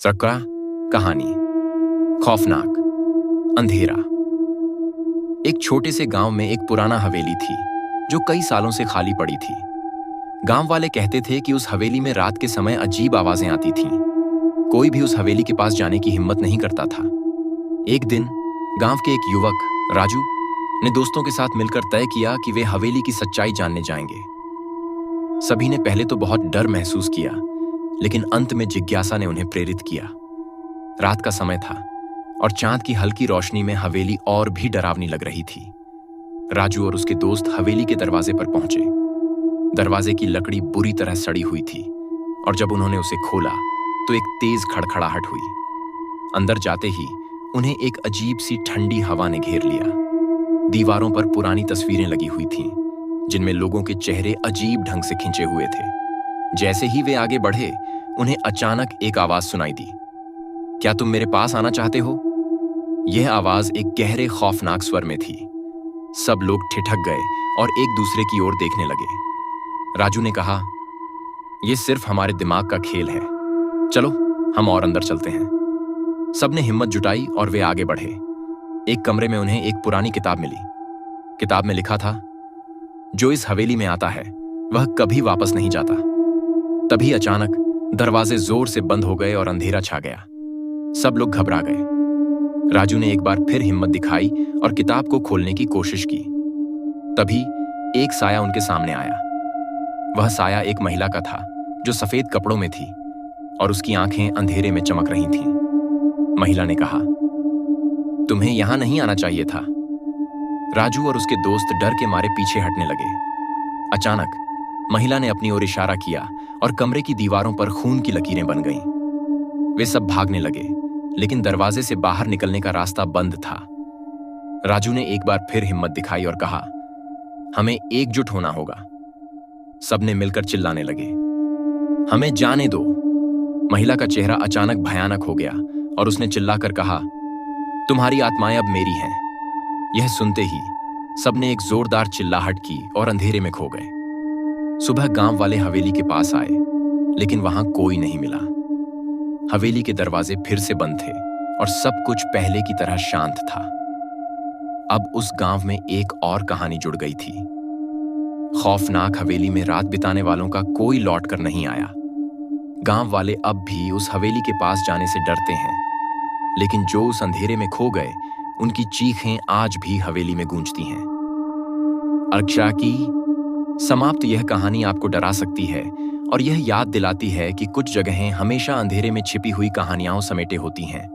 सकरा कहानी खौफनाक अंधेरा। एक छोटे से गांव में एक पुराना हवेली थी जो कई सालों से खाली पड़ी थी। गांव वाले कहते थे कि उस हवेली में रात के समय अजीब आवाजें आती थीं। कोई भी उस हवेली के पास जाने की हिम्मत नहीं करता था। एक दिन गांव के एक युवक राजू ने दोस्तों के साथ मिलकर तय किया कि वे हवेली की सच्चाई जानने जाएंगे। सभी ने पहले तो बहुत डर महसूस किया, लेकिन अंत में जिज्ञासा ने उन्हें प्रेरित किया। रात का समय था और चांद की हल्की रोशनी में हवेली और भी डरावनी लग रही थी। राजू और उसके दोस्त हवेली के दरवाजे पर पहुंचे। दरवाजे की लकड़ी बुरी तरह सड़ी हुई थी और जब उन्होंने उसे खोला तो एक तेज खड़खड़ाहट हुई। अंदर जाते ही उन्हें एक अजीब सी ठंडी हवा ने घेर लिया। दीवारों पर पुरानी तस्वीरें लगी हुई थीं, जिनमें लोगों के चेहरे अजीब ढंग से खिंचे हुए थे। जैसे ही वे आगे बढ़े, उन्हें अचानक एक आवाज सुनाई दी। क्या तुम मेरे पास आना चाहते हो? यह आवाज एक गहरे खौफनाक स्वर में थी। सब लोग ठिठक गए और एक दूसरे की ओर देखने लगे। राजू ने कहा, यह सिर्फ हमारे दिमाग का खेल है, चलो हम और अंदर चलते हैं। सबने हिम्मत जुटाई और वे आगे बढ़े। एक कमरे में उन्हें एक पुरानी किताब मिली। किताब में लिखा था, जो इस हवेली में आता है वह कभी वापस नहीं जाता। तभी अचानक दरवाजे जोर से बंद हो गए और अंधेरा छा गया। सब लोग घबरा गए। राजू ने एक बार फिर हिम्मत दिखाई और किताब को खोलने की कोशिश की। तभी एक साया उनके सामने आया। वह साया एक महिला का था जो सफेद कपड़ों में थी और उसकी आंखें अंधेरे में चमक रही थीं। महिला ने कहा, तुम्हें यहां नहीं आना चाहिए था। राजू और उसके दोस्त डर के मारे पीछे हटने लगे। अचानक महिला ने अपनी ओर इशारा किया और कमरे की दीवारों पर खून की लकीरें बन गईं। वे सब भागने लगे, लेकिन दरवाजे से बाहर निकलने का रास्ता बंद था। राजू ने एक बार फिर हिम्मत दिखाई और कहा, हमें एकजुट होना होगा। सबने मिलकर चिल्लाने लगे, हमें जाने दो। महिला का चेहरा अचानक भयानक हो गया और उसने चिल्लाकर कहा, तुम्हारी आत्माएं अब मेरी हैं। यह सुनते ही सबने एक जोरदार चिल्लाहट की और अंधेरे में खो गए। सुबह गांव वाले हवेली के पास आए, लेकिन वहां कोई नहीं मिला। हवेली के दरवाजे फिर से बंद थे और सब कुछ पहले की तरह शांत था। अब उस गांव में एक और कहानी जुड़ गई थी। खौफनाक हवेली में रात बिताने वालों का कोई लौट कर नहीं आया। गांव वाले अब भी उस हवेली के पास जाने से डरते हैं, लेकिन जो उस अंधेरे में खो गए, उनकी चीखें आज भी हवेली में गूंजती हैं। अर्क्षा की समाप्त यह कहानी आपको डरा सकती है और यह याद दिलाती है कि कुछ जगहें हमेशा अंधेरे में छिपी हुई कहानियां समेटे होती हैं,